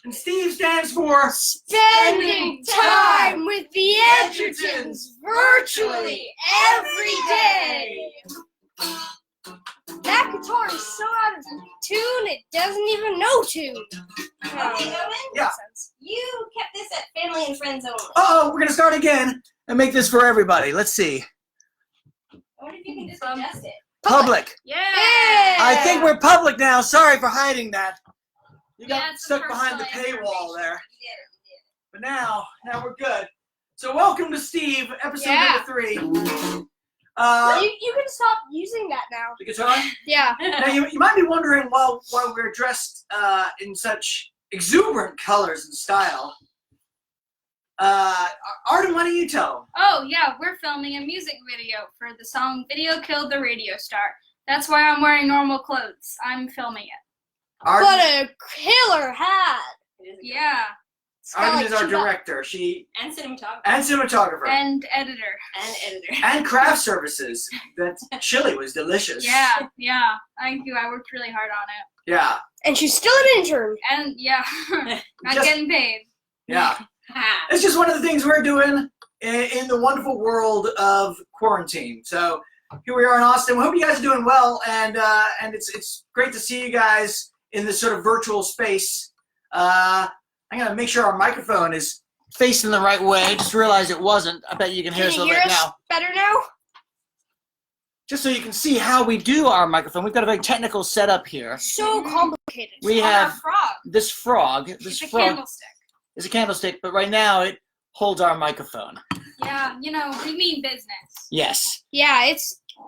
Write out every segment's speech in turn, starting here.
And Steve stands for Spending time with the Edgertons virtually every day. That guitar is so out of tune, it doesn't even know tune. Okay, Owen? Yeah. You kept this at family and friends only. Uh-oh, we're going to start again and make this for everybody. Let's see. I wonder if you can just adjust it. Public. Yeah. I think we're public now. Sorry for hiding that. You got Yeah, it's some stuck behind the personal paywall there. You did. But now we're good. So welcome to Steve, episode number 3. You can stop using that now. The guitar. Yeah. Now you might be wondering why we're dressed in such exuberant colors and style. Arden, why don't you tell them? Oh, yeah, we're filming a music video for the song Video Killed the Radio Star. That's why I'm wearing normal clothes. I'm filming it. Arden, What a killer hat. It is a good Yeah, It's got Arden like is our two director. one. And cinematographer. And cinematographer. and editor. And editor. And craft services. That chili was delicious. Yeah, thank you. I worked really hard on it. Yeah. And she's still an intern. And, yeah, not Just- getting paid. Yeah. Ha. It's just one of the things we're doing in the wonderful world of quarantine. So here we are in Austin. We hope you guys are doing well, and it's great to see you guys in this sort of virtual space. I'm gonna make sure our microphone is facing the right way. I just realized it wasn't. I bet you can hear Can us a you little hear bit us now. better now? Just so you can see how we do our microphone, we've got a very technical setup here. So complicated. We On have a frog. this frog. This It's a frog candlestick. is a candlestick, but right now it holds our microphone. Yeah, we mean business. Yes. Yeah,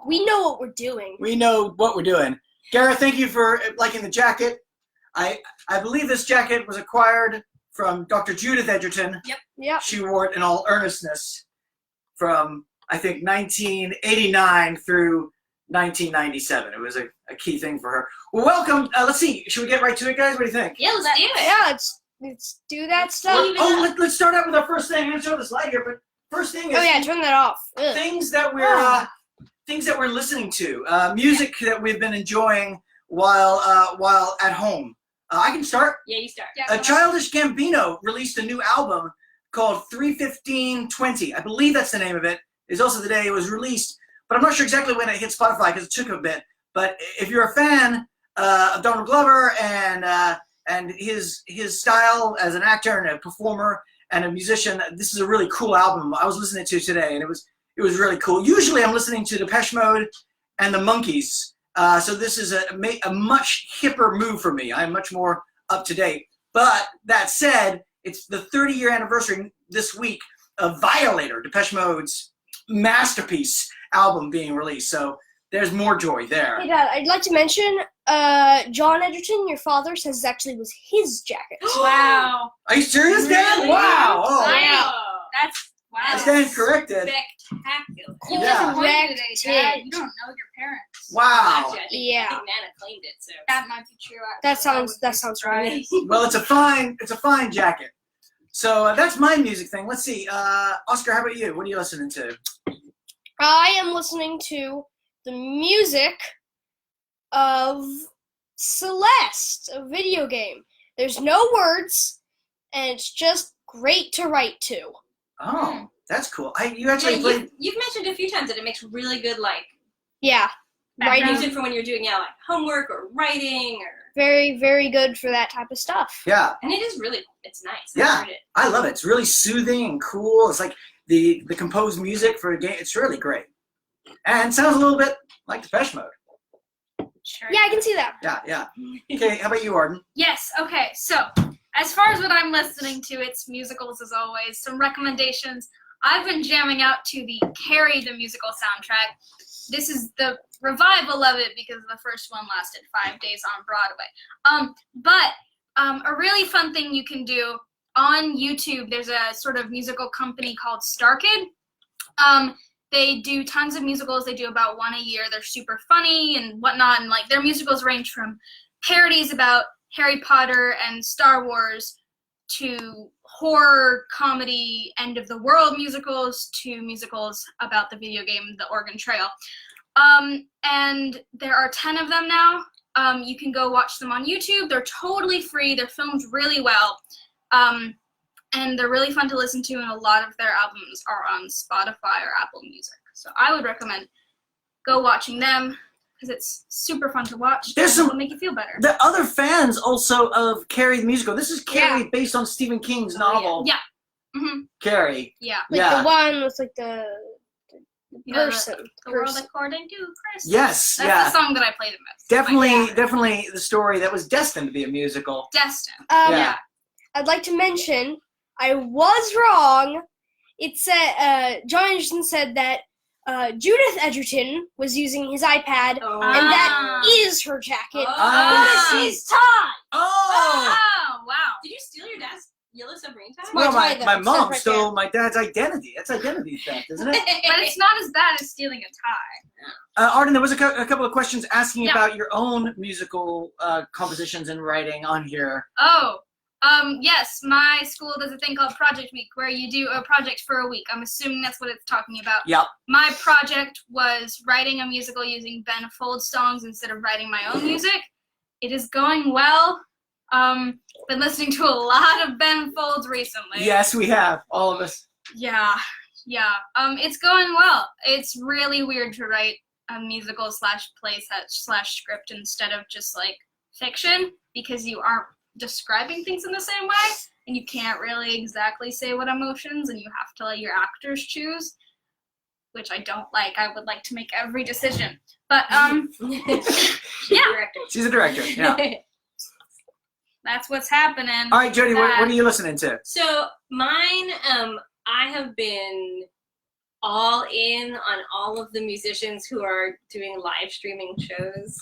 we know what we're doing. We know what we're doing. Gareth, thank you for liking the jacket. I believe this jacket was acquired from Dr. Judith Edgerton. Yep. She wore it in all earnestness from, I think, 1989 through 1997. It was a key thing for her. Well, welcome. Let's see. Should we get right to it, guys? What do you think? Yeah, let's do it. Yeah, let's do that stuff. Let's start out with our first thing. I'm going to show this light here, but first thing is Oh yeah, turn that off. Ugh. things that we're listening to, music that we've been enjoying while at home. I can start. Yeah, you start. Yeah, Childish Gambino released a new album called 31520. I believe that's the name of it. It's also the day it was released, but I'm not sure exactly when it hit Spotify because it took a bit. But if you're a fan of Donald Glover and his style as an actor and a performer and a musician, this is a really cool album. I was listening to it today, and it was really cool. Usually I'm listening to Depeche Mode and the Monkees, so this is a much hipper move for me. I'm much more up to date. But that said, it's the 30-year anniversary this week of Violator, Depeche Mode's masterpiece album being released. So there's more joy there. Hey Dad, I'd like to mention John Edgerton, your father, says it actually was his jacket. Wow. Are you serious, Dad? Really? Wow. Oh, Wow. Wow. I stand corrected. Spectacular. You Yeah. disappointed today, Dad. Wrecked You don't know your parents. Wow. Actually, I think Yeah. Nana claimed it, so. That might be true. That actually. sounds right. Well, it's a fine jacket. So that's my music thing. Let's see. Oscar, how about you? What are you listening to? I am listening to the music of Celeste, a video game. There's no words, and it's just great to write to. Oh, that's cool. You Yeah, actually played. you've mentioned a few times that it makes really good, like, Yeah, Background. music for when you're doing, like, homework or writing or. very, very good for that type of stuff. Yeah, And it is really, it's nice. Yeah. I heard it. I love it. It's really soothing and cool. It's like the composed music for a game. It's really great. And sounds a little bit like Depeche Mode. Sure. Yeah, I can see that. Yeah. Okay, how about you, Arden? Yes, okay, so as far as what I'm listening to, it's musicals as always. Some recommendations. I've been jamming out to the Carrie the musical soundtrack. This is the revival of it because the first one lasted 5 days on Broadway. But a really fun thing you can do on YouTube, there's a sort of musical company called StarKid. They do tons of musicals. They do about one a year. They're super funny and whatnot. And like their musicals range from parodies about Harry Potter and Star Wars to horror, comedy, end of the world musicals to musicals about the video game The Oregon Trail. And there are 10 of them now. You can go watch them on YouTube. They're totally free. They're filmed really well. And they're really fun to listen to, and a lot of their albums are on Spotify or Apple Music. So I would recommend go watching them because it's super fun to watch. There's and it'll make you feel better. The other fans also of Carrie the musical. This is Carrie based on Stephen King's novel. Yeah. Mm-hmm. Carrie. Yeah. Like the one with like the person. The world according to Chris. Yes. That's the song that I play the most. Definitely the story that was destined to be a musical. Destined. Yeah. I'd like to mention I was wrong. It said John Anderson said that Judith Edgerton was using his iPad, Oh. and that is her jacket. Oh. But it's tie. Oh! Oh, wow. Did you steal your dad's yellow submarine tie? Well, Well, tie my that mom right stole my dad's identity. That's identity theft, isn't it? But it's not as bad as stealing a tie. Arden, there was a couple of questions asking Yeah. about your own musical compositions and writing on here. Oh, yes, my school does a thing called Project Week where you do a project for a week. I'm assuming that's what it's talking about. Yep. My project was writing a musical using Ben Folds songs instead of writing my own music. It is going well. Been listening to a lot of Ben Folds recently. Yes, we have. All of us. Yeah. It's going well. It's really weird to write a musical / play set / script instead of just like fiction because you aren't describing things in the same way and you can't really exactly say what emotions and you have to let your actors choose, which I don't like. I would like to make every decision. But yeah, She's a director. Yeah. that's what's happening. All right, Jody, what are you listening to? So mine, I have been all in on all of the musicians who are doing live streaming shows.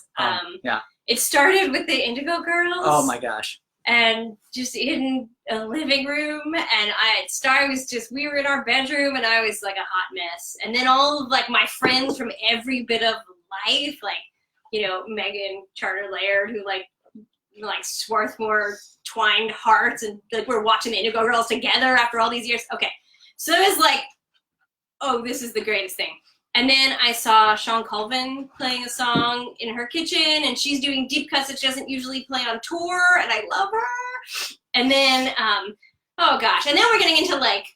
Yeah. It started with the Indigo Girls. Oh my gosh. And just in a living room, and we were in our bedroom, and I was like a hot mess. And then all of like my friends from every bit of life, like, you know, Megan Charter Laird, who like Swarthmore twined hearts, and like we're watching the Indigo Girls together after all these years. Okay, so it was like, oh, this is the greatest thing. And then I saw Sean Colvin playing a song in her kitchen, and she's doing deep cuts that she doesn't usually play on tour, and I love her. And then, oh gosh, and then we're getting into like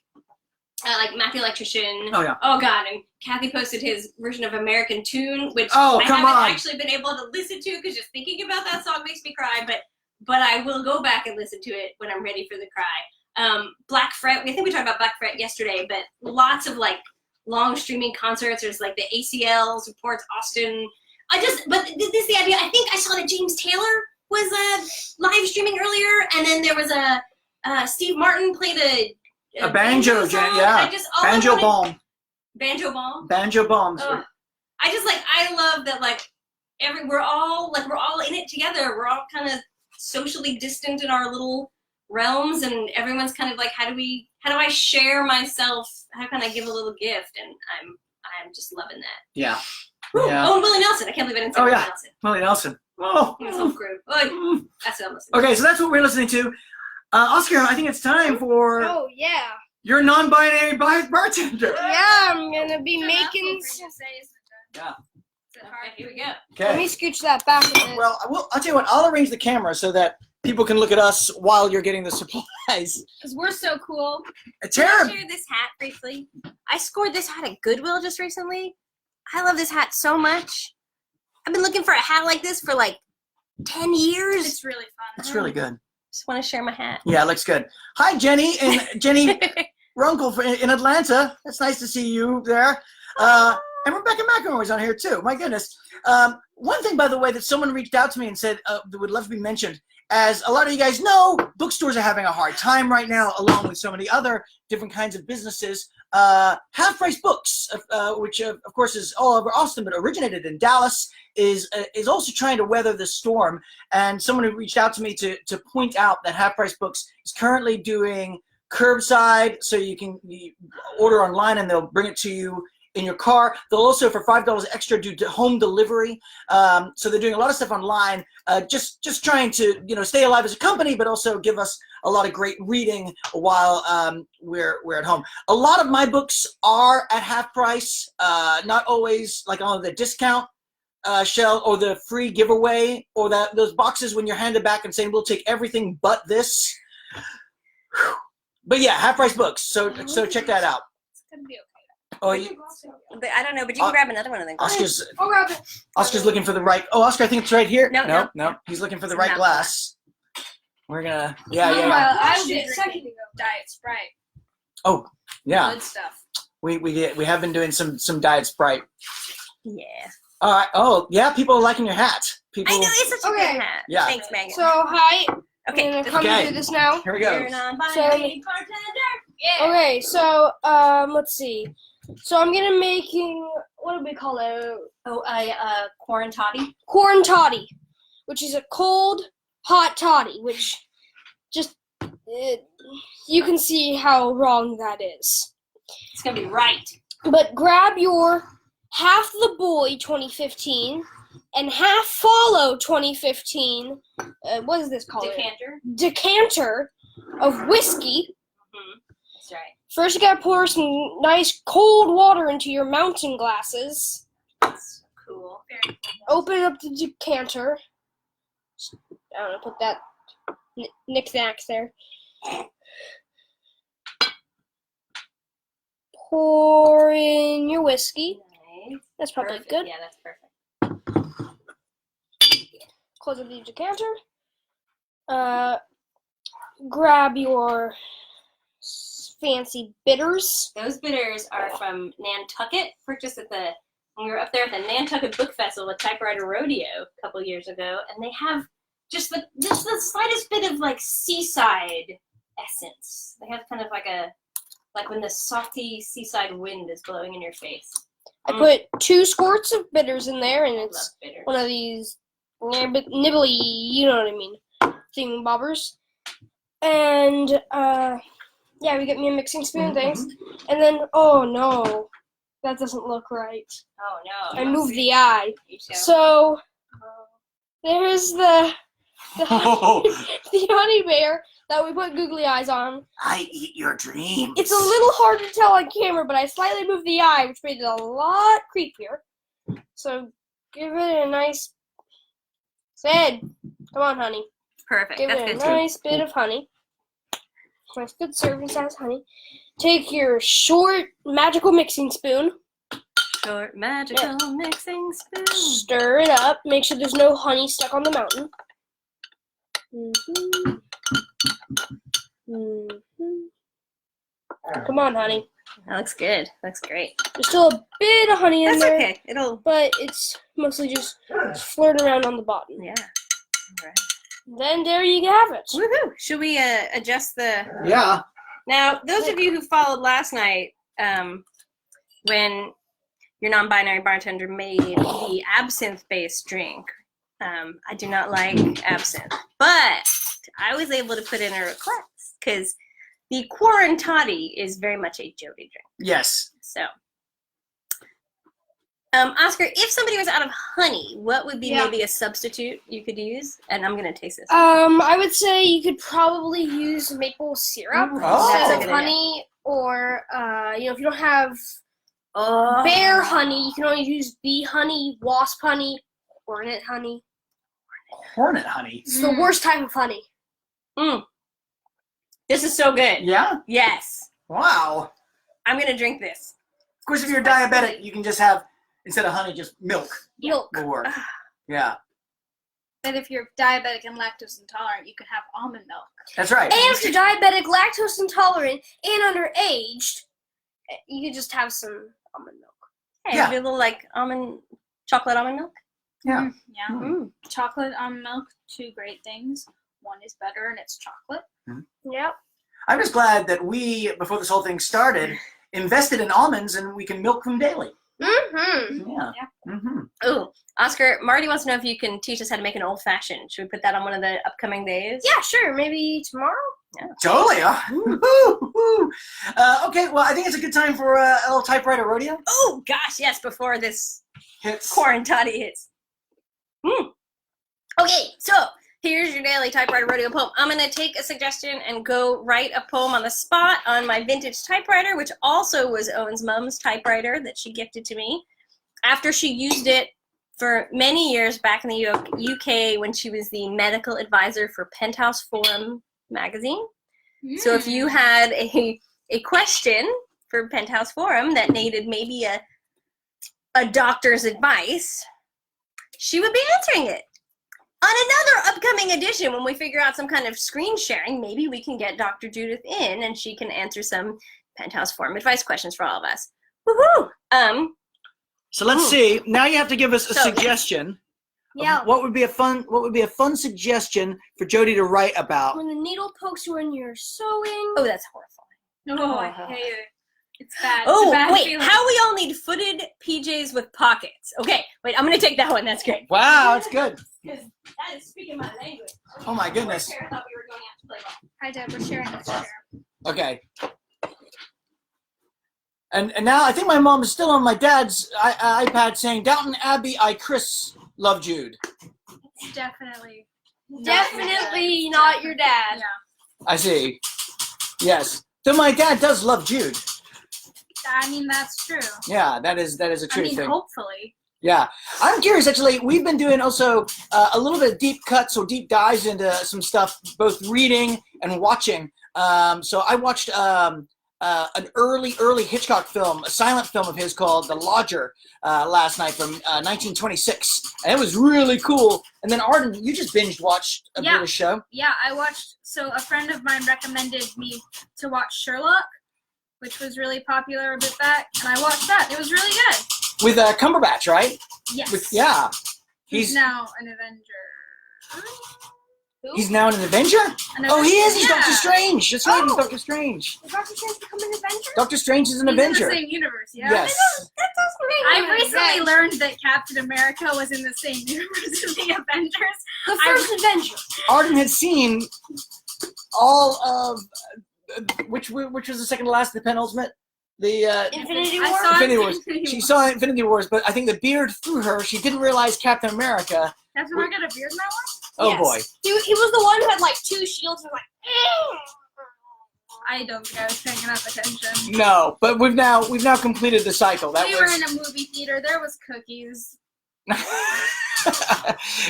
Matthew Electrician. Oh yeah. Oh god, and Kathy posted his version of American Tune, which Oh, I come haven't on. actually been able to listen to because just thinking about that song makes me cry. But I will go back and listen to it when I'm ready for the cry. Black Fret. I think we talked about Black Fret yesterday, but lots of like long streaming concerts. There's like the ACL supports Austin. But this is the idea. I think I saw that James Taylor was live streaming earlier, and then there was a Steve Martin played a banjo, song. yeah. Banjo bomb. Banjo bomb. Banjo bombs. Oh, I love that like we're all in it together. We're all kind of socially distant in our little realms, and everyone's kind of like, how do I share myself? How can I give a little gift? And I'm just loving that. Yeah. Woo. Yeah. Oh, and Willie Nelson. I can't believe I didn't say Oh, Willie yeah. Nelson. Willie Nelson. Oh. He was so great. Oh, that's what I'm listening to. Okay, so that's what we're listening to. Oscar, I think it's time for Oh yeah. your non-binary bartender. Yeah, I'm gonna be making. Yeah. Okay, here we go. Let me Okay. scooch that back a bit. Well, I'll tell you what. I'll arrange the camera so that people can look at us while you're getting the supplies. Because we're so cool. Can I Tara, share this hat briefly? I scored this hat at Goodwill just recently. I love this hat so much. I've been looking for a hat like this for like 10 years. It's really fun. that's really good. Just want to share my hat. Yeah, it looks good. Hi, Jenny and Jenny Runkle in Atlanta. It's nice to see you there. And Rebecca McEnroy's on here too. My goodness. One thing, by the way, that someone reached out to me and said that would love to be mentioned. As a lot of you guys know, bookstores are having a hard time right now, along with so many other different kinds of businesses. Half Price Books, which of course is all over Austin, but originated in Dallas, is also trying to weather the storm. And someone who reached out to me to point out that Half Price Books is currently doing curbside, so you order online and they'll bring it to you in your car. They'll also, for $5 extra, do home delivery. So they're doing a lot of stuff online, just trying to stay alive as a company, but also give us a lot of great reading while we're at home. A lot of my books are at half price, not always like on the discount. Shell, or the free giveaway, or those boxes when you're handed back and saying we'll take everything but this. Whew. But yeah, half price books. So check that out. It's gonna be okay. Oh, But I don't know, but you can grab another one of them. Oscar's I'll grab it. Oscar's looking for the right. Oh, Oscar, I think it's right here. No. He's looking for the It's right not glass. We're gonna. Yeah. Meanwhile, I will get second Diet Sprite. Oh, yeah. Good stuff. We have been doing some Diet Sprite. Yeah. All right. Oh, yeah. People are liking your hat. People. I know, it's such a Okay. good hat. Yeah. Thanks, Megan. So, hi. okay. I'm gonna come Okay. do this now. Here we You're go. non-binary bartender. Yeah. Okay, so, let's see. So I'm gonna making, what do we call it? Oh, corn toddy. Corn toddy, which is a cold, hot toddy, which just, you can see how wrong that is. It's gonna be right. But grab your Half the Boy 2015 and Half Follow 2015, what is this called? Decanter. Decanter of whiskey. That's right. First you gotta pour some nice cold water into your mountain glasses. That's cool. Very Open up the decanter. I don't know, put that knick-knacks there. Pour in your whiskey. Nice. That's probably Perfect. good. Yeah, that's perfect. Close up the decanter. Grab your fancy bitters. Those bitters are from Nantucket, purchased when we were up there at the Nantucket Book Festival with Typewriter Rodeo a couple years ago, and they have just the slightest bit of like seaside essence. They have kind of like when the salty seaside wind is blowing in your face. I put 2 squirts of bitters in there, and I it's love bitters. one of these nibbly, you know what I mean, thingamabobbers. And, yeah, we get me a mixing spoon, thanks. And then, oh no, that doesn't look right. Oh no! I moved the eye. You too. So, there's the honey bear that we put googly eyes on. I eat your dreams. It's a little hard to tell on camera, but I slightly moved the eye, which made it a lot creepier. So, give it a nice... Sid, come on, honey. Perfect. Give That's it a good too. nice bit of honey. Nice good serving size honey. Take your short magical mixing spoon. Short magical mixing spoon. Stir it up. Make sure there's no honey stuck on the mountain. Come on, honey. That looks good. Looks great. There's still a bit of honey in That's there, okay. It'll. but it's mostly just flirting around on the bottom. Yeah. All right. Then there you have it. Woohoo! Should we adjust the? Yeah. Now, those of you who followed last night, when your non-binary bartender made the absinthe-based drink, I do not like absinthe, but I was able to put in a request because the Quarantati is very much a Jody drink. Yes. So, Oscar, if somebody was out of honey, what would be maybe a substitute you could use? And I'm gonna taste this. I would say you could probably use maple syrup Oh. instead That's of a good honey, or if you don't have Oh. bear honey, you can only use bee honey, wasp honey, hornet honey. Hornet honey. It's the worst type of honey. This is so good. Yeah. Yes, Wow. I'm gonna drink this. Of course, if you're diabetic, you can just have, instead of honey, just milk Milk. will work. Yeah. And if you're diabetic and lactose intolerant, you can have almond milk. That's right. And if you're diabetic, lactose intolerant, and underaged, you could just have some almond milk. Hey, Yeah. maybe a little like chocolate almond milk. Yeah. Yeah. Mm. Chocolate almond milk, 2 great things. One is better and it's chocolate. Yep. I'm just glad that we, before this whole thing started, invested in almonds and we can milk them daily. Mm-hmm. Yeah. Mm-hmm. Ooh, Oscar, Marty wants to know if you can teach us how to make an old fashioned. Should we put that on one of the upcoming days? Yeah, sure. Maybe tomorrow? Totally. Woo-hoo. Okay, well, I think it's a good time for a little typewriter rodeo. Oh gosh, yes. Before this Hits. quarantati hits. Okay, so here's your daily typewriter rodeo poem. I'm gonna take a suggestion and go write a poem on the spot on my vintage typewriter, which also was Owen's mom's typewriter that she gifted to me after she used it for many years back in the UK when she was the medical advisor for Penthouse Forum magazine. So if you had a question for Penthouse Forum that needed maybe a doctor's advice, she would be answering it. On another upcoming edition, when we figure out some kind of screen sharing, maybe we can get Dr. Judith in and she can answer some Penthouse Forum advice questions for all of us. Woohoo! So let's see. Now you have to give us a So- suggestion. of Yeah. What would be a fun suggestion for Jody to write about? When the needle pokes you when you're sewing. Oh, that's horrifying. Oh, I hate it. It's bad. It's a Oh, bad wait, feeling. how we all need footed PJs with pockets. Okay, wait, I'm gonna take that one. That's great. Wow, that's good. Because that is speaking my language. Oh my goodness. I thought we were going out to play ball. Hi, Deb. We're sharing this chair. Okay. And now I think my mom is still on my dad's iPad saying, Downton Abbey, I Chris love Jude. It's definitely. Definitely not your dad. Yeah. I see. Yes. Though my dad does love Jude. I mean, that's true. Yeah, that is a true I mean, thing. hopefully. Yeah. I'm curious, actually. We've been doing also a little bit of deep cuts or deep dives into some stuff, both reading and watching. So I watched an early Hitchcock film, a silent film of his called The Lodger last night from 1926. And it was really cool. And then Arden, you just binge watched a Yeah. British show. Yeah, I watched. So a friend of mine recommended me to watch Sherlock, which was really popular a bit back, and I watched that. It was really good. With Cumberbatch, right? Yes. Yeah. He's now an Avenger. He's now an Avenger? Oh, he is. He's Doctor Strange. That's right. He's Oh. Doctor Strange. Did Doctor Strange become an Avenger? Doctor Strange is an He's Avenger. in the same universe, yeah. Yes. That doesn't make I him an recently Avenger. learned that Captain America was in the same universe as the Avengers. The first Avenger. Arden had seen all of which was the second to last, the penultimate, the Infinity I War? saw Infinity it. Wars. She saw Infinity Wars, but I think the beard threw her. She didn't realize Captain America. Captain America got a beard in that one? Oh Yes. boy. He was the one who had like two shields and like. I don't think I was paying enough attention. No, but we've now completed the cycle. That We were in a movie theater. There was cookies.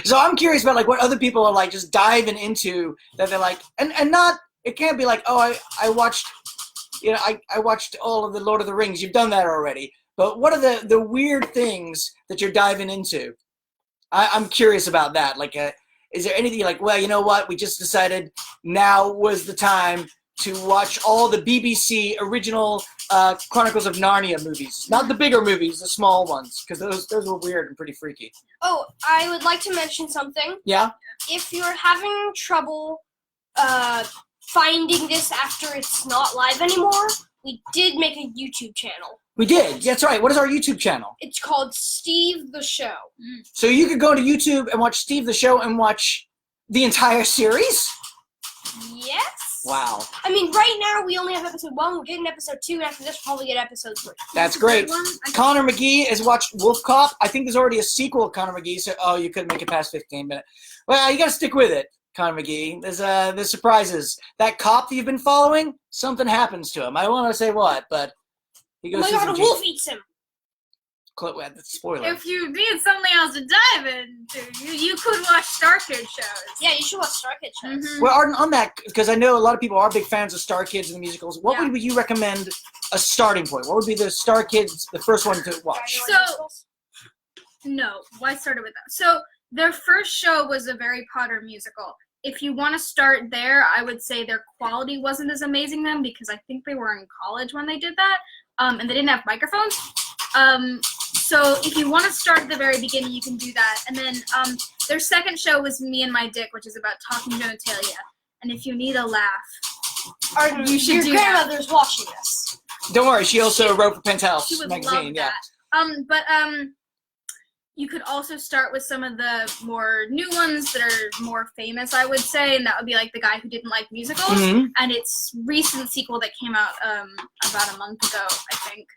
So I'm curious about like what other people are like just diving into that they're like and not it can't be like, oh, I watched I watched all of the Lord of the Rings. You've done that already. But what are the weird things that you're diving into? I'm curious about that. Like is there anything like, well, you know what? We just decided now was the time to watch all the BBC original Chronicles of Narnia movies. Not the bigger movies, the small ones, because those were weird and pretty freaky. Oh, I would like to mention something. Yeah? If you're having trouble finding this after it's not live anymore, we did make a YouTube channel. We did. That's right. What is our YouTube channel? It's called Steve the Show. So you could go to YouTube and watch Steve the Show and watch the entire series? Yes. Wow. I mean, right now we only have episode 1. We're getting episode 2, and after this we'll probably get episode 3. That's great. Good one. Connor McGee has watched Wolf Cop. I think there's already a sequel of Connor McGee, so you couldn't make it past 15 minutes. Well, you got to stick with it, Connor McGee. There's surprises. That cop that you've been following, something happens to him. I don't want to say what, but he Oh goes my through god, some a wolf eats him! Spoiler. If you need something else to dive into, you could watch Star Kid shows. Yeah, you should watch Star Kid shows. Mhm. Well, Arden, on that, because I know a lot of people are big fans of Star Kids and the musicals, what Yeah. would you recommend a starting point? What would be the Star Kids, the first one to watch? So- No, why started with that? So their first show was a Harry Potter musical. If you want to start there, I would say their quality wasn't as amazing then because I think they were in college when they did that, and they didn't have microphones. So if you want to start at the very beginning, you can do that. And then their second show was Me and My Dick, which is about talking genitalia. And if you need a laugh, Arden, You should your do that. grandmother's watching this. Don't worry, she also wrote for Penthouse she would magazine. love Yeah. that. But you could also start with some of the more new ones that are more famous, I would say, and that would be like The Guy Who Didn't Like Musicals, Mhm. and its recent sequel that came out about a month ago, I think.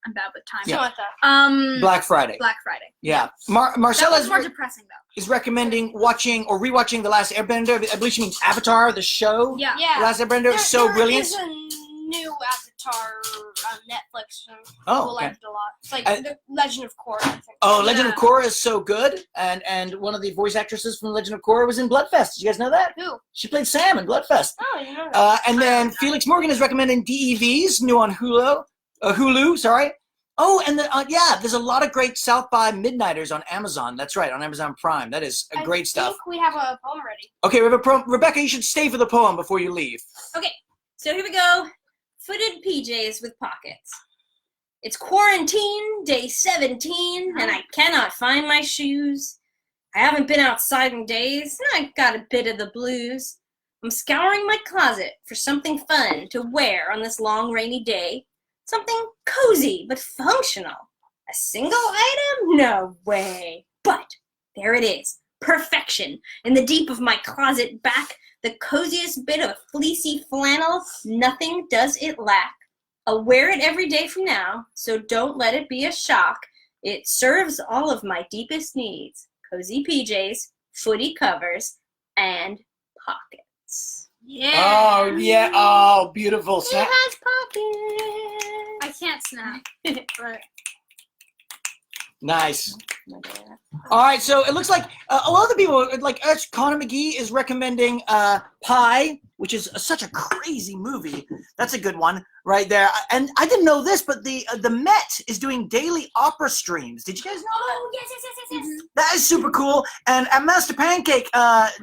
I'm bad with time. Yeah. Something like that. Black Friday. Black Friday. Yeah. That Marcella was more depressing though. is recommending watching or rewatching The Last Airbender. I believe she means Avatar, the show. Yeah. Yeah. The Last Airbender is so There brilliant. is a new Avatar. Avatar on Netflix. And Oh, people okay. liked it a lot. It's like And- the Legend of Korra, I think. Oh, Legend of Yeah. Korra is so good, and one of the voice actresses from Legend of Korra was in Bloodfest. Did you guys know that? Who? She played Sam in Bloodfest. Oh, you know that. And then Felix Morgan is recommending DEVs, new on Hulu. Sorry. Oh, and there's a lot of great South by Midnighters on Amazon. That's right, on Amazon Prime. That is great stuff. I think we have a poem ready. Okay, we have Rebecca, you should stay for the poem before you leave. Okay, so here we go. Footed PJs with pockets. It's quarantine, day 17, and I cannot find my shoes. I haven't been outside in days, and I got a bit of the blues. I'm scouring my closet for something fun to wear on this long rainy day. Something cozy but functional. A single item? No way. But there it is. Perfection. In the deep of my closet back, the coziest bit of fleecy flannel, nothing does it lack. I'll wear it every day from now, so don't let it be a shock. It serves all of my deepest needs. Cozy PJs, footy covers, and pockets. Yeah. Oh, yeah. Oh, beautiful. It Snap. has pockets. I can't snap. But Nice. All right, so it looks like a lot of the people, like Connor McGee is recommending Pi, which is such a crazy movie. That's a good one right there. And I didn't know this, but the Met is doing daily opera streams. Did you guys know that? Oh, yes. That is super cool. And at Master Pancake,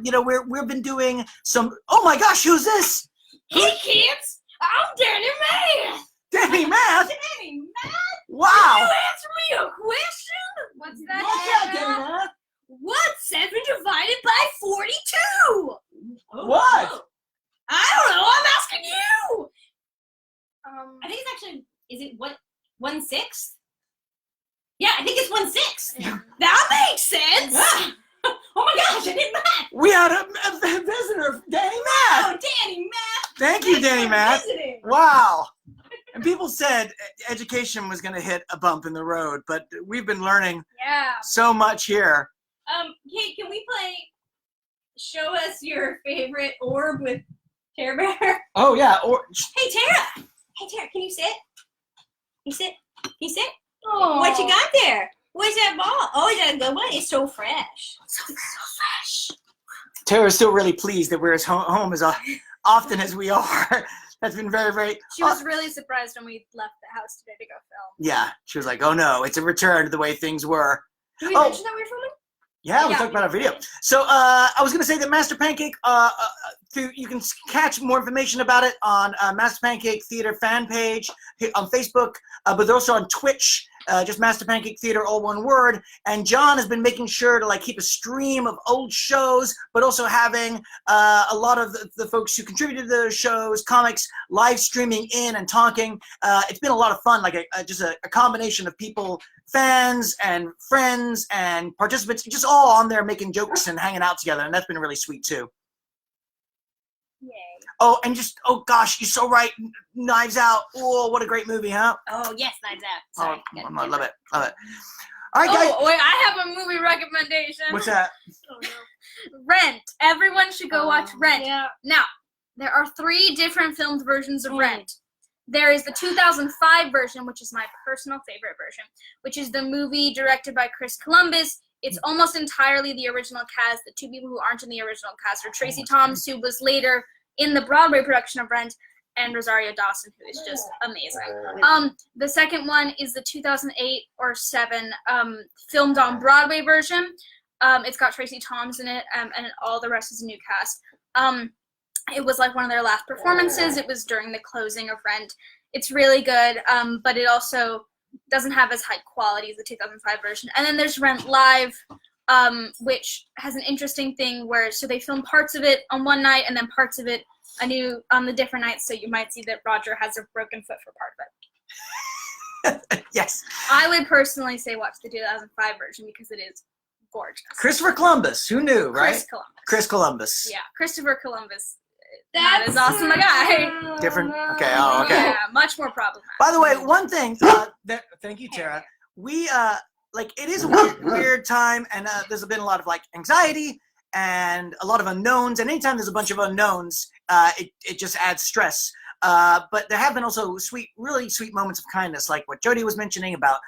we've been doing some. Oh my gosh, who's this? Hey, kids! I'm Danny Math! Danny Math. Danny Math? Wow. Answer me a question? what's What's that? that, Danny Math? What's 7 divided by 42? What? I don't know, I'm asking you! Um, I think it's actually, is it what, 1/6? Yeah, I think it's 1/6. That makes sense! Oh my gosh, I did math! We had a visitor, Danny Math. Oh, Danny Math! Thank you, Thanks Danny for Math. visiting. Wow. And people said education was going to hit a bump in the road, but we've been learning Yeah. so much here. Kate, can we play Show Us Your Favorite Orb with Tara Bear? Oh, yeah. Or Hey, Tara! Hey, Tara, can you sit? You sit? You sit? oh. What you got there? What's that ball? Oh, is that a good one? It's so fresh. So fresh. Tara's still really pleased that we're as home as often as we are. That's been very, very. She was really surprised when we left the house today to go film. Yeah, she was like, "Oh no, it's a return to the way things were." Did we Oh. mention that we were filming? Yeah, we Yeah. talked about our video. So I was going to say that Master Pancake, you can catch more information about it on Master Pancake Theater fan page on Facebook, but also on Twitch, just Master Pancake Theater, all one word. And John has been making sure to keep a stream of old shows, but also having a lot of the folks who contributed to those shows, comics, live streaming in and talking. It's been a lot of fun, just a combination of people, fans and friends and participants, just all on there making jokes and hanging out together, and that's been really sweet too. Yay. Oh, and oh gosh, you're so right. Knives Out. Oh, what a great movie, huh? Oh, yes, Knives Out. Sorry. Oh, I love it. All right, guys. Oh, wait, I have a movie recommendation. What's that? Oh, no. Rent. Everyone should go watch Rent. Yeah. Now, there are 3 different filmed versions of Mm. Rent. There is the 2005 version, which is my personal favorite version, which is the movie directed by Chris Columbus. It's almost entirely the original cast. The 2 people who aren't in the original cast are Tracy Thoms, who was later in the Broadway production of Rent, and Rosario Dawson, who is just amazing. The second one is the 2008 or 7 filmed on Broadway version. It's got Tracy Thoms in it, and all the rest is a new cast. It was one of their last performances. It was during the closing of Rent. It's really good, but it also doesn't have as high quality as the 2005 version. And then there's Rent Live, which has an interesting thing where, so they film parts of it on one night and then parts of it on the different nights. So you might see that Roger has a broken foot for part of it. Yes. I would personally say watch the 2005 version because it is gorgeous. Christopher Columbus. Who knew, right? Chris Columbus. Chris Columbus. Yeah, Christopher Columbus. Not as awesome a guy. Different. Okay. Oh, okay. Yeah, much more problematic. By the way, one thing. Thank you, Tara. We it is a weird time, and there's been a lot of anxiety and a lot of unknowns. And anytime there's a bunch of unknowns, it just adds stress. But there have been also sweet, really sweet moments of kindness, like what Jody was mentioning about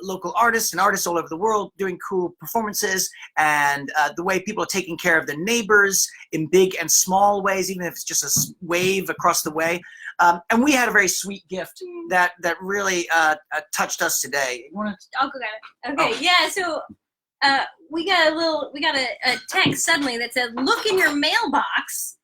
local artists and artists all over the world doing cool performances, and the way people are taking care of their neighbors in big and small ways, even if it's just a wave across the way. And we had a very sweet gift that really touched us today. You wanna... I'll go get it. Okay, yeah. So we got a text suddenly that said, "Look in your mailbox,"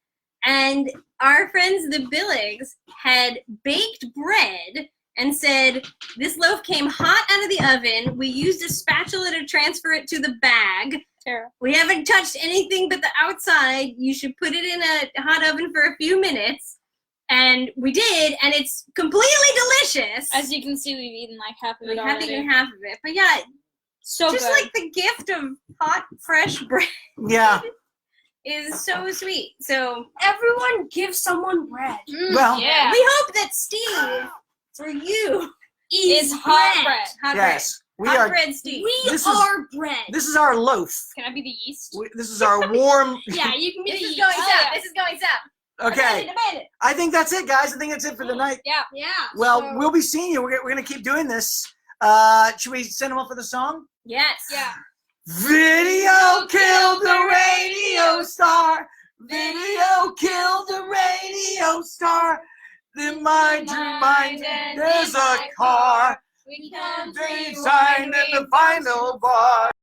and our friends the Billigs had baked bread and said, "This loaf came hot out of the oven. We used a spatula to transfer it to the bag. We haven't touched anything but the outside. You should put it in a hot oven for a few minutes." And we did, and it's completely delicious. As you can see, we've eaten like half of it We already. haven't eaten half of it. But yeah, So just good. like the gift of hot, fresh bread Yeah. is so sweet. So Everyone give someone bread. Well, yeah. we hope that Steve, for you, Is hot bread. Hot yes, we bread. Hot are. bread, Steve. We This is- are bread. This is our loaf. Can I be the yeast? This is our warm. Yeah, you can be This the is yeast. going Oh, south. yeah. This is going south. Okay, Demand it. I think that's it, guys. I think that's it for the night. Yeah. Yeah. Well, so- we'll be seeing you. We're gonna keep doing this. Should we send them up for the song? Yes. Yeah. Video killed the radio star. Video killed the radio star. In my dream mind, there's a car. We can Dream signed in the final bar.